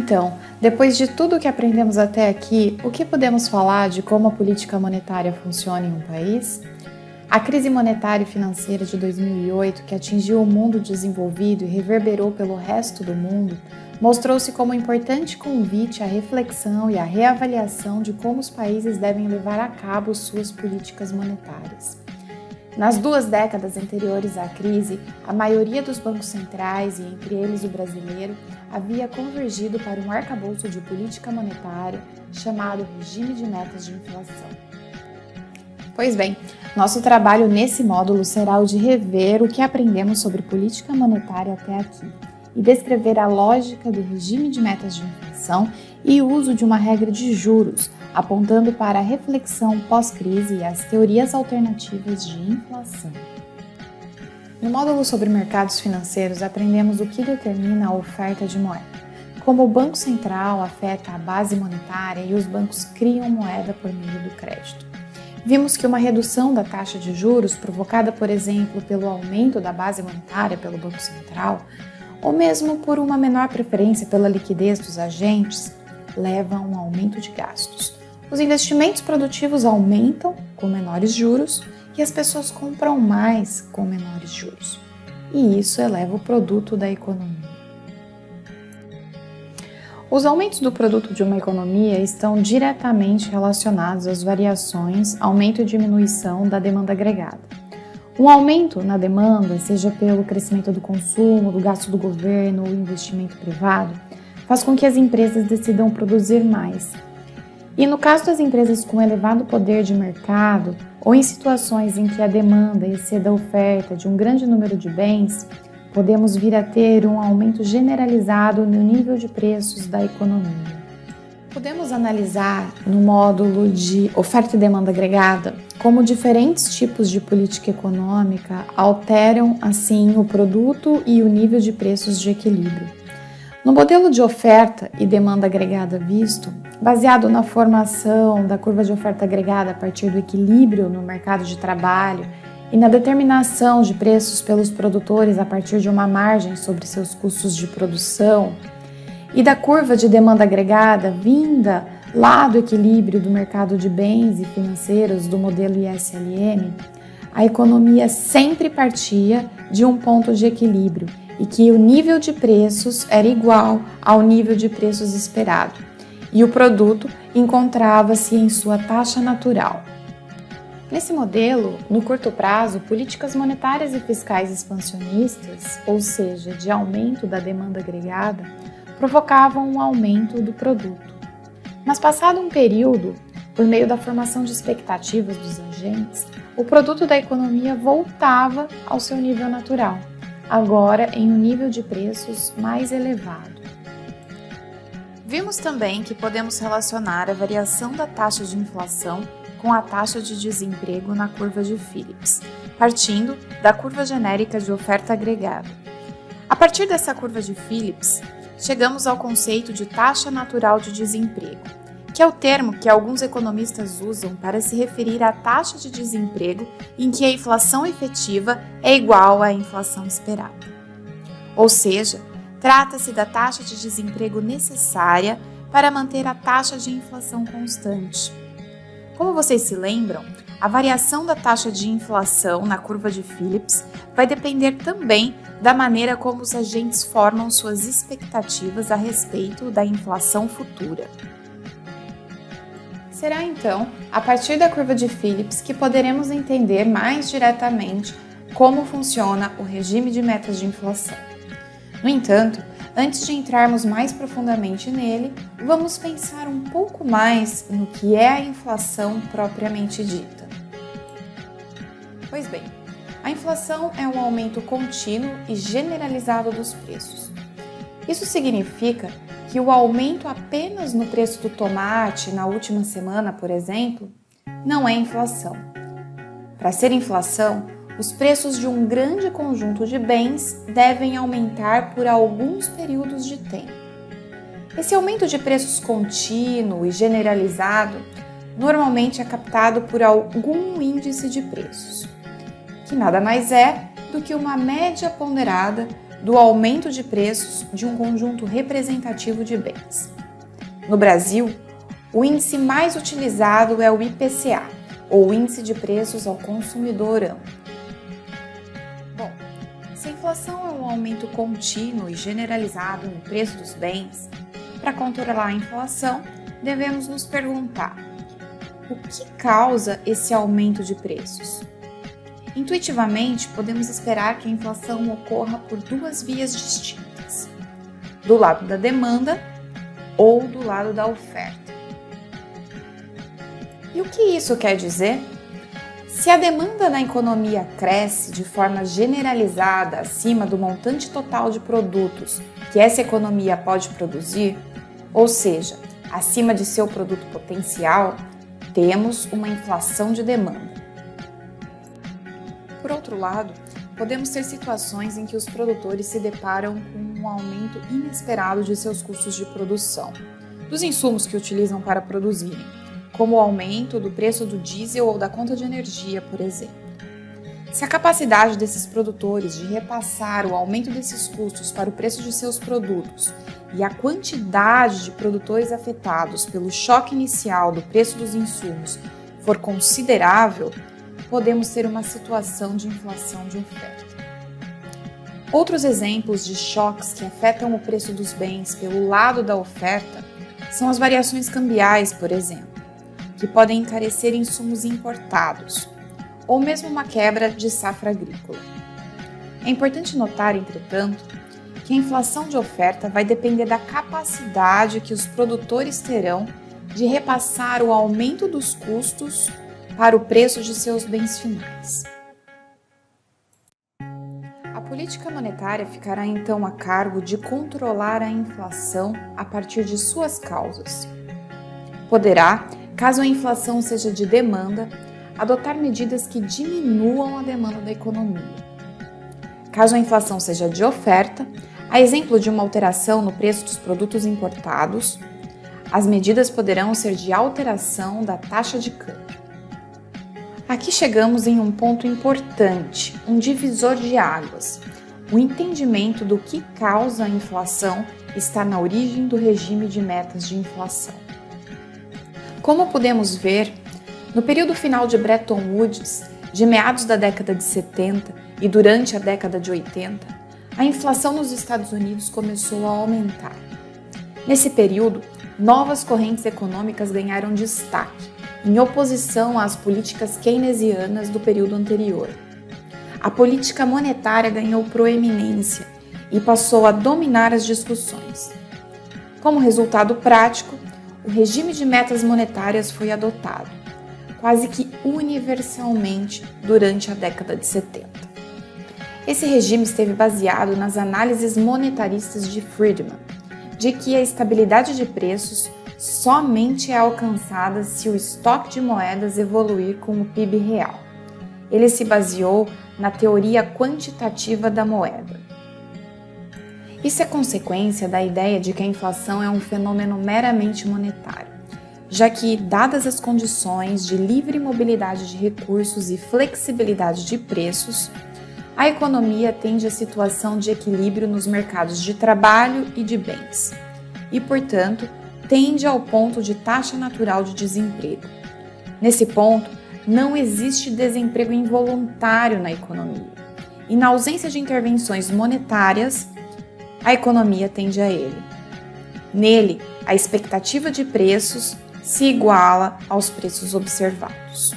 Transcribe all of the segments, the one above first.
Então, depois de tudo que aprendemos até aqui, o que podemos falar de como a política monetária funciona em um país? A crise monetária e financeira de 2008, que atingiu o mundo desenvolvido e reverberou pelo resto do mundo, mostrou-se como um importante convite à reflexão e à reavaliação de como os países devem levar a cabo suas políticas monetárias. Nas 2 décadas anteriores à crise, a maioria dos bancos centrais, e entre eles o brasileiro, havia convergido para um arcabouço de política monetária chamado Regime de Metas de Inflação. Pois bem, nosso trabalho nesse módulo será o de rever o que aprendemos sobre política monetária até aqui e descrever a lógica do regime de metas de inflação e o uso de uma regra de juros, apontando para a reflexão pós-crise e as teorias alternativas de inflação. No módulo sobre mercados financeiros, aprendemos o que determina a oferta de moeda, como o Banco Central afeta a base monetária e os bancos criam moeda por meio do crédito. Vimos que uma redução da taxa de juros, provocada, por exemplo, pelo aumento da base monetária pelo Banco Central, ou mesmo por uma menor preferência pela liquidez dos agentes, leva a um aumento de gastos. Os investimentos produtivos aumentam com menores juros e as pessoas compram mais com menores juros. E isso eleva o produto da economia. Os aumentos do produto de uma economia estão diretamente relacionados às variações, aumento e diminuição da demanda agregada. Um aumento na demanda, seja pelo crescimento do consumo, do gasto do governo ou investimento privado, faz com que as empresas decidam produzir mais. E no caso das empresas com elevado poder de mercado ou em situações em que a demanda exceda a oferta de um grande número de bens, podemos vir a ter um aumento generalizado no nível de preços da economia. Podemos analisar no módulo de oferta e demanda agregada como diferentes tipos de política econômica alteram, assim, o produto e o nível de preços de equilíbrio. No modelo de oferta e demanda agregada visto, baseado na formação da curva de oferta agregada a partir do equilíbrio no mercado de trabalho e na determinação de preços pelos produtores a partir de uma margem sobre seus custos de produção, e da curva de demanda agregada vinda lá do equilíbrio do mercado de bens e financeiros do modelo ISLM, a economia sempre partia de um ponto de equilíbrio e que o nível de preços era igual ao nível de preços esperado, e o produto encontrava-se em sua taxa natural. Nesse modelo, no curto prazo, políticas monetárias e fiscais expansionistas, ou seja, de aumento da demanda agregada, provocavam um aumento do produto. Mas passado um período, por meio da formação de expectativas dos agentes, o produto da economia voltava ao seu nível natural, agora em um nível de preços mais elevado. Vimos também que podemos relacionar a variação da taxa de inflação com a taxa de desemprego na curva de Phillips, partindo da curva genérica de oferta agregada. A partir dessa curva de Phillips, chegamos ao conceito de taxa natural de desemprego, que é o termo que alguns economistas usam para se referir à taxa de desemprego em que a inflação efetiva é igual à inflação esperada. Ou seja, trata-se da taxa de desemprego necessária para manter a taxa de inflação constante. Como vocês se lembram, a variação da taxa de inflação na curva de Phillips vai depender também da maneira como os agentes formam suas expectativas a respeito da inflação futura. Será então, a partir da curva de Phillips, que poderemos entender mais diretamente como funciona o regime de metas de inflação. No entanto, antes de entrarmos mais profundamente nele, vamos pensar um pouco mais no que é a inflação propriamente dita. Pois bem, a inflação é um aumento contínuo e generalizado dos preços. Isso significa que o aumento apenas no preço do tomate na última semana, por exemplo, não é inflação. Para ser inflação, os preços de um grande conjunto de bens devem aumentar por alguns períodos de tempo. Esse aumento de preços contínuo e generalizado normalmente é captado por algum índice de preços, que nada mais é do que uma média ponderada do aumento de preços de um conjunto representativo de bens. No Brasil, o índice mais utilizado é o IPCA, ou Índice de Preços ao Consumidor Amplo. Bom, se a inflação é um aumento contínuo e generalizado no preço dos bens, para controlar a inflação, devemos nos perguntar: o que causa esse aumento de preços? Intuitivamente, podemos esperar que a inflação ocorra por duas vias distintas: do lado da demanda ou do lado da oferta. E o que isso quer dizer? Se a demanda na economia cresce de forma generalizada acima do montante total de produtos que essa economia pode produzir, ou seja, acima de seu produto potencial, temos uma inflação de demanda. Por outro lado, podemos ter situações em que os produtores se deparam com um aumento inesperado de seus custos de produção, dos insumos que utilizam para produzirem, como o aumento do preço do diesel ou da conta de energia, por exemplo. Se a capacidade desses produtores de repassar o aumento desses custos para o preço de seus produtos e a quantidade de produtores afetados pelo choque inicial do preço dos insumos for considerável, podemos ter uma situação de inflação de oferta. Outros exemplos de choques que afetam o preço dos bens pelo lado da oferta são as variações cambiais, por exemplo, que podem encarecer insumos importados, ou mesmo uma quebra de safra agrícola. É importante notar, entretanto, que a inflação de oferta vai depender da capacidade que os produtores terão de repassar o aumento dos custos para o preço de seus bens finais. A política monetária ficará então a cargo de controlar a inflação a partir de suas causas. Poderá, caso a inflação seja de demanda, adotar medidas que diminuam a demanda da economia. Caso a inflação seja de oferta, a exemplo de uma alteração no preço dos produtos importados, as medidas poderão ser de alteração da taxa de câmbio. Aqui chegamos em um ponto importante, um divisor de águas. O entendimento do que causa a inflação está na origem do regime de metas de inflação. Como podemos ver, no período final de Bretton Woods, de meados da década de 70 e durante a década de 80, a inflação nos Estados Unidos começou a aumentar. Nesse período, novas correntes econômicas ganharam destaque, em oposição às políticas keynesianas do período anterior. A política monetária ganhou proeminência e passou a dominar as discussões. Como resultado prático, o regime de metas monetárias foi adotado, quase que universalmente, durante a década de 70. Esse regime esteve baseado nas análises monetaristas de Friedman, de que a estabilidade de preços somente é alcançada se o estoque de moedas evoluir com o PIB real. Ele se baseou na teoria quantitativa da moeda. Isso é consequência da ideia de que a inflação é um fenômeno meramente monetário, já que, dadas as condições de livre mobilidade de recursos e flexibilidade de preços, a economia tende à situação de equilíbrio nos mercados de trabalho e de bens, e, portanto, tende ao ponto de taxa natural de desemprego. Nesse ponto, não existe desemprego involuntário na economia, e na ausência de intervenções monetárias, a economia tende a ele. Nele, a expectativa de preços se iguala aos preços observados.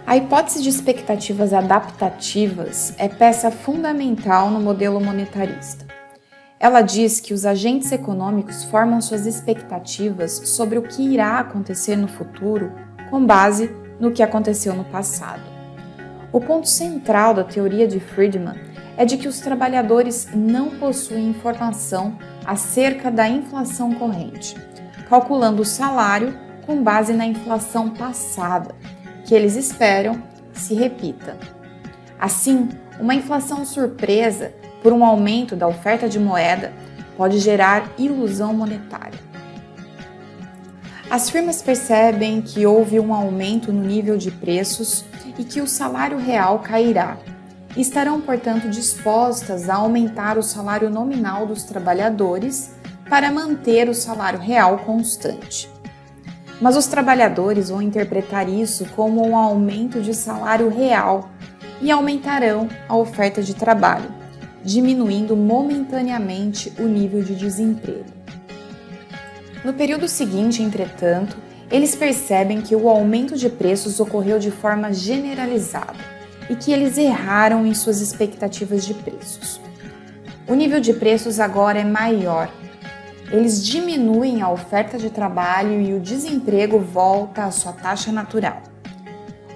A hipótese de expectativas adaptativas é peça fundamental no modelo monetarista. Ela diz que os agentes econômicos formam suas expectativas sobre o que irá acontecer no futuro com base no que aconteceu no passado. O ponto central da teoria de Friedman é de que os trabalhadores não possuem informação acerca da inflação corrente, calculando o salário com base na inflação passada, que eles esperam se repita. Assim, uma inflação surpresa por um aumento da oferta de moeda pode gerar ilusão monetária. As firmas percebem que houve um aumento no nível de preços e que o salário real cairá, e estarão, portanto, dispostas a aumentar o salário nominal dos trabalhadores para manter o salário real constante. Mas os trabalhadores vão interpretar isso como um aumento de salário real e aumentarão a oferta de trabalho, diminuindo momentaneamente o nível de desemprego. No período seguinte, entretanto, eles percebem que o aumento de preços ocorreu de forma generalizada e que eles erraram em suas expectativas de preços. O nível de preços agora é maior. Eles diminuem a oferta de trabalho e o desemprego volta à sua taxa natural.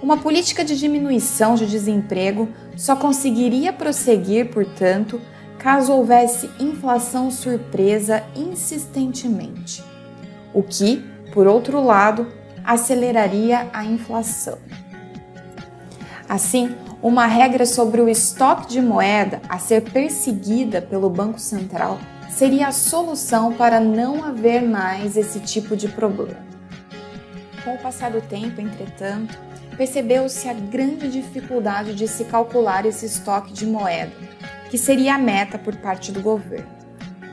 Uma política de diminuição de desemprego só conseguiria prosseguir, portanto, caso houvesse inflação surpresa insistentemente, o que, por outro lado, aceleraria a inflação. Assim, uma regra sobre o estoque de moeda a ser perseguida pelo Banco Central seria a solução para não haver mais esse tipo de problema. Com o passar do tempo, entretanto, percebeu-se a grande dificuldade de se calcular esse estoque de moeda, que seria a meta por parte do governo.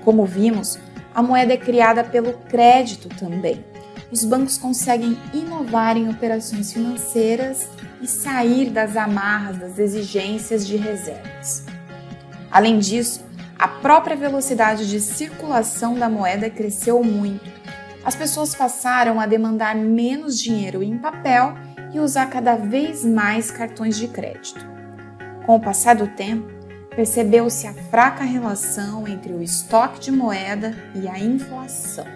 Como vimos, a moeda é criada pelo crédito também. Os bancos conseguem inovar em operações financeiras e sair das amarras das exigências de reservas. Além disso, a própria velocidade de circulação da moeda cresceu muito. As pessoas passaram a demandar menos dinheiro em papel e usar cada vez mais cartões de crédito. Com o passar do tempo, percebeu-se a fraca relação entre o estoque de moeda e a inflação.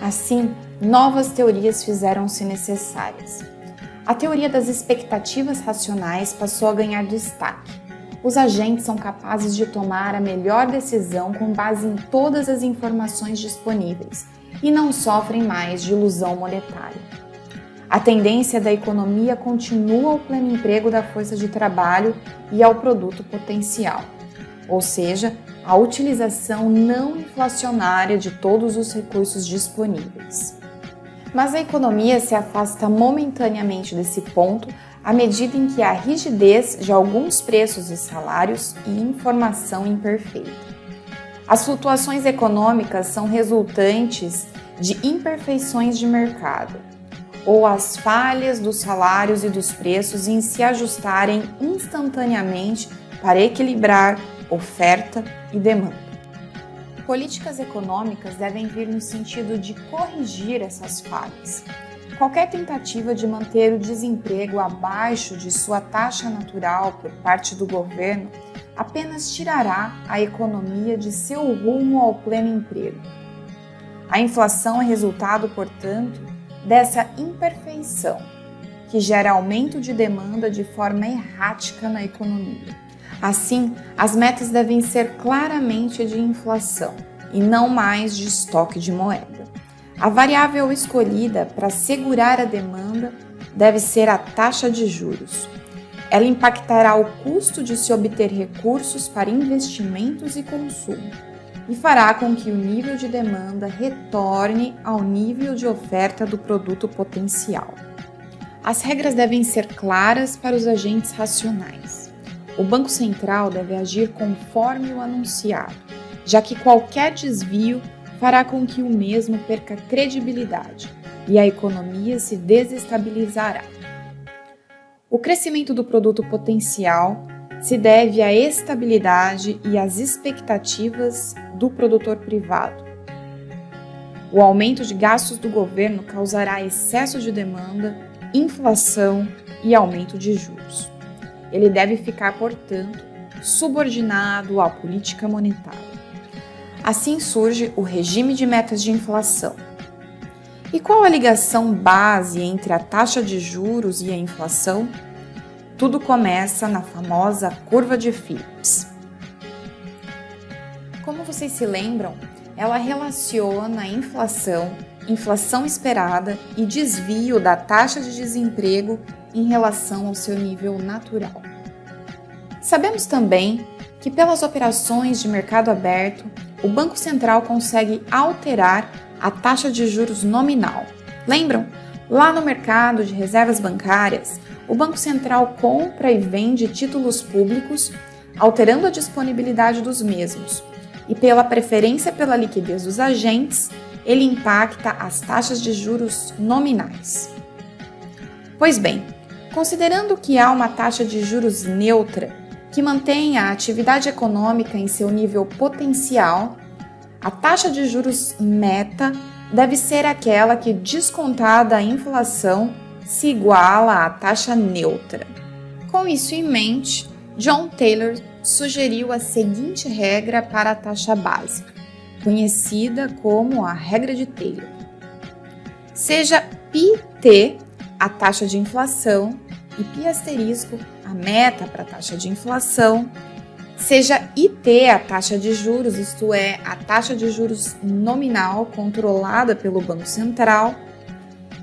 Assim, novas teorias fizeram-se necessárias. A teoria das expectativas racionais passou a ganhar destaque. Os agentes são capazes de tomar a melhor decisão com base em todas as informações disponíveis e não sofrem mais de ilusão monetária. A tendência da economia continua ao pleno emprego da força de trabalho e ao produto potencial, ou seja, a utilização não inflacionária de todos os recursos disponíveis. Mas a economia se afasta momentaneamente desse ponto à medida em que há rigidez de alguns preços e salários e informação imperfeita. As flutuações econômicas são resultantes de imperfeições de mercado, ou as falhas dos salários e dos preços em se ajustarem instantaneamente para equilibrar oferta e demanda. Políticas econômicas devem vir no sentido de corrigir essas falhas. Qualquer tentativa de manter o desemprego abaixo de sua taxa natural por parte do governo apenas tirará a economia de seu rumo ao pleno emprego. A inflação é resultado, portanto, dessa imperfeição, que gera aumento de demanda de forma errática na economia. Assim, as metas devem ser claramente de inflação e não mais de estoque de moeda. A variável escolhida para segurar a demanda deve ser a taxa de juros. Ela impactará o custo de se obter recursos para investimentos e consumo e fará com que o nível de demanda retorne ao nível de oferta do produto potencial. As regras devem ser claras para os agentes racionais. O Banco Central deve agir conforme o anunciado, já que qualquer desvio fará com que o mesmo perca credibilidade e a economia se desestabilizará. O crescimento do produto potencial se deve à estabilidade e às expectativas do produtor privado. O aumento de gastos do governo causará excesso de demanda, inflação e aumento de juros. Ele deve ficar, portanto, subordinado à política monetária. Assim surge o regime de metas de inflação. E qual a ligação base entre a taxa de juros e a inflação? Tudo começa na famosa curva de Phillips. Como vocês se lembram, ela relaciona a inflação esperada e desvio da taxa de desemprego em relação ao seu nível natural. Sabemos também que pelas operações de mercado aberto, o Banco Central consegue alterar a taxa de juros nominal. Lembram? Lá no mercado de reservas bancárias, o Banco Central compra e vende títulos públicos, alterando a disponibilidade dos mesmos, e pela preferência pela liquidez dos agentes, ele impacta as taxas de juros nominais. Pois bem, considerando que há uma taxa de juros neutra que mantém a atividade econômica em seu nível potencial, a taxa de juros meta deve ser aquela que, descontada a inflação, se iguala à taxa neutra. Com isso em mente, John Taylor sugeriu a seguinte regra para a taxa básica, conhecida como a regra de Taylor. Seja πt a taxa de inflação e π*, a meta para a taxa de inflação, seja IT a taxa de juros, isto é, a taxa de juros nominal controlada pelo Banco Central,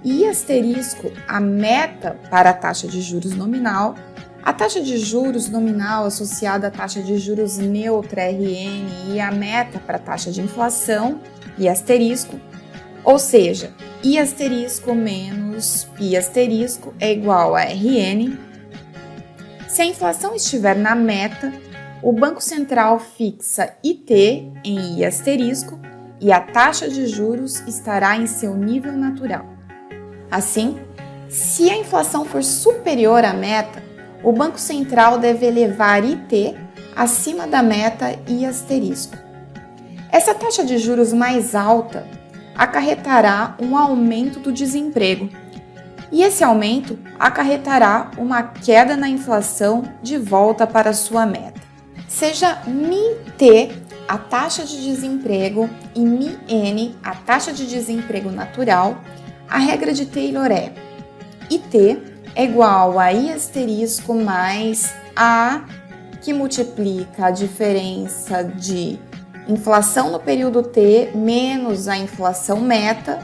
e * a meta para a taxa de juros nominal, a taxa de juros nominal associada à taxa de juros neutra RN e a meta para a taxa de inflação, I*, ou seja, I* menos π* é igual a RN. Se a inflação estiver na meta, o Banco Central fixa IT em I* e a taxa de juros estará em seu nível natural. Assim, se a inflação for superior à meta, o Banco Central deve elevar IT acima da meta I*. Essa taxa de juros mais alta acarretará um aumento do desemprego, e esse aumento acarretará uma queda na inflação de volta para sua meta. Seja μt a taxa de desemprego e μn a taxa de desemprego natural, a regra de Taylor é IT é igual a I* mais A, que multiplica a diferença de inflação no período T menos a inflação meta,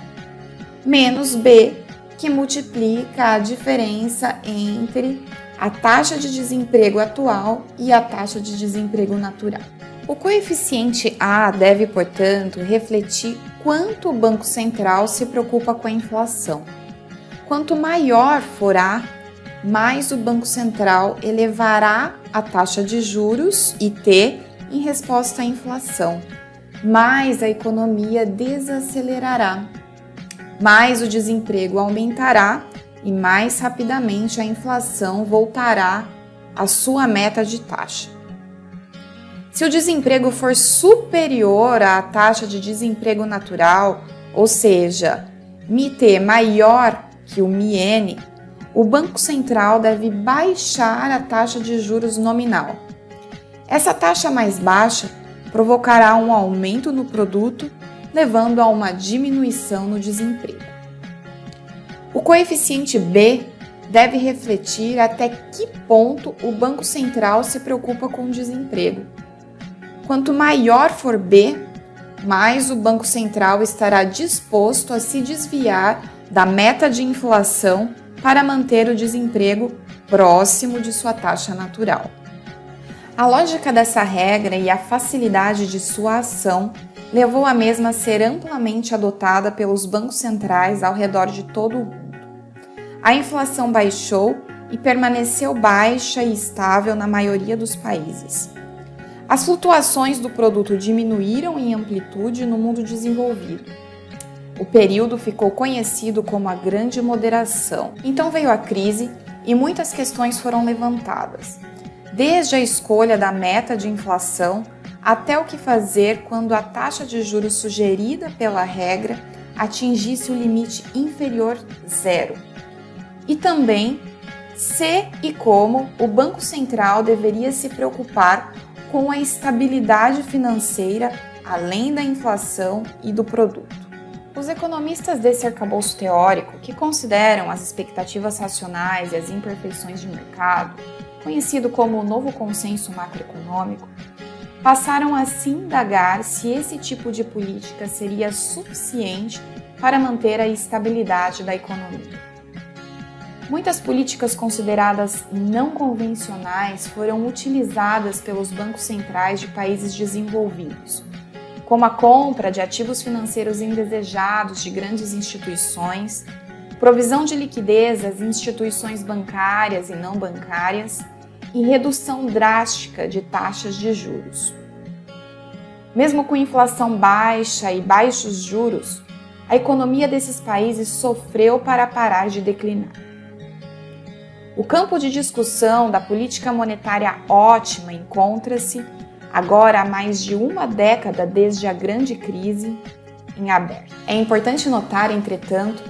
menos B, que multiplica a diferença entre a taxa de desemprego atual e a taxa de desemprego natural. O coeficiente A deve, portanto, refletir quanto o Banco Central se preocupa com a inflação. Quanto maior for A, mais o Banco Central elevará a taxa de juros, IT, em resposta à inflação, mais a economia desacelerará, mais o desemprego aumentará e mais rapidamente a inflação voltará à sua meta de taxa. Se o desemprego for superior à taxa de desemprego natural, ou seja, μt maior que o μn, o Banco Central deve baixar a taxa de juros nominal. Essa taxa mais baixa provocará um aumento no produto, levando a uma diminuição no desemprego. O coeficiente B deve refletir até que ponto o Banco Central se preocupa com o desemprego. Quanto maior for B, mais o Banco Central estará disposto a se desviar da meta de inflação para manter o desemprego próximo de sua taxa natural. A lógica dessa regra e a facilidade de sua ação levou a mesma a ser amplamente adotada pelos bancos centrais ao redor de todo o mundo. A inflação baixou e permaneceu baixa e estável na maioria dos países. As flutuações do produto diminuíram em amplitude no mundo desenvolvido. O período ficou conhecido como a Grande Moderação. Então veio a crise e muitas questões foram levantadas, desde a escolha da meta de inflação até o que fazer quando a taxa de juros sugerida pela regra atingisse o limite inferior zero. E também se e como o Banco Central deveria se preocupar com a estabilidade financeira além da inflação e do produto. Os economistas desse arcabouço teórico, que consideram as expectativas racionais e as imperfeições de mercado, conhecido como o novo consenso macroeconômico, passaram a se indagar se esse tipo de política seria suficiente para manter a estabilidade da economia. Muitas políticas consideradas não convencionais foram utilizadas pelos bancos centrais de países desenvolvidos, como a compra de ativos financeiros indesejados de grandes instituições, provisão de liquidez às instituições bancárias e não bancárias e redução drástica de taxas de juros. Mesmo com inflação baixa e baixos juros, a economia desses países sofreu para parar de declinar. O campo de discussão da política monetária ótima encontra-se, agora há mais de uma década desde a grande crise, em aberto. É importante notar, entretanto,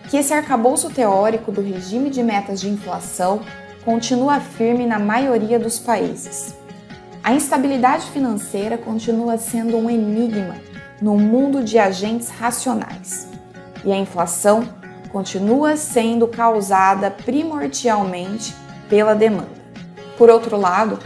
que esse arcabouço teórico do regime de metas de inflação continua firme na maioria dos países. A instabilidade financeira continua sendo um enigma no mundo de agentes racionais, e a inflação continua sendo causada primordialmente pela demanda. Por outro lado,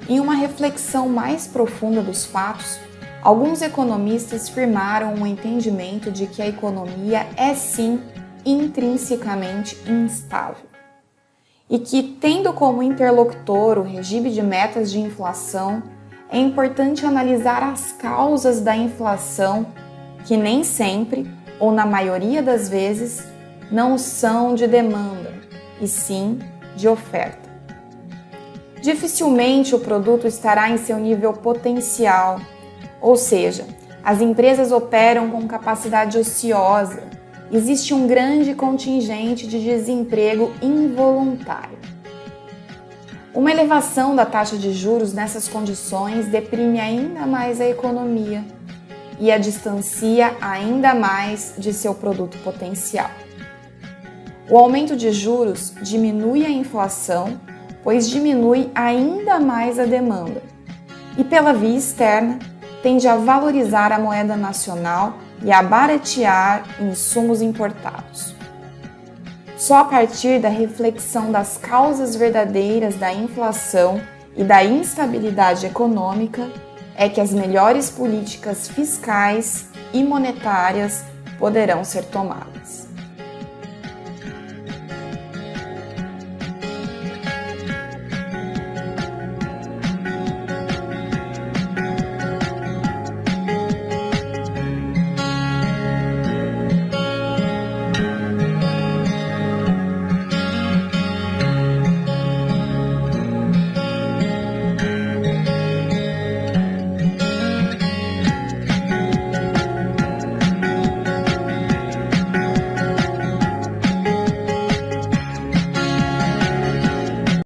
em uma reflexão mais profunda dos fatos, alguns economistas firmaram o entendimento de que a economia é sim intrinsecamente instável e que, tendo como interlocutor o regime de metas de inflação, é importante analisar as causas da inflação, que nem sempre, ou na maioria das vezes, não são de demanda, e sim de oferta. Dificilmente o produto estará em seu nível potencial, ou seja, as empresas operam com capacidade ociosa, existe um grande contingente de desemprego involuntário. Uma elevação da taxa de juros nessas condições deprime ainda mais a economia e a distancia ainda mais de seu produto potencial. O aumento de juros diminui a inflação, pois diminui ainda mais a demanda e, pela via externa, tende a valorizar a moeda nacional e a baratear insumos importados. Só a partir da reflexão das causas verdadeiras da inflação e da instabilidade econômica é que as melhores políticas fiscais e monetárias poderão ser tomadas.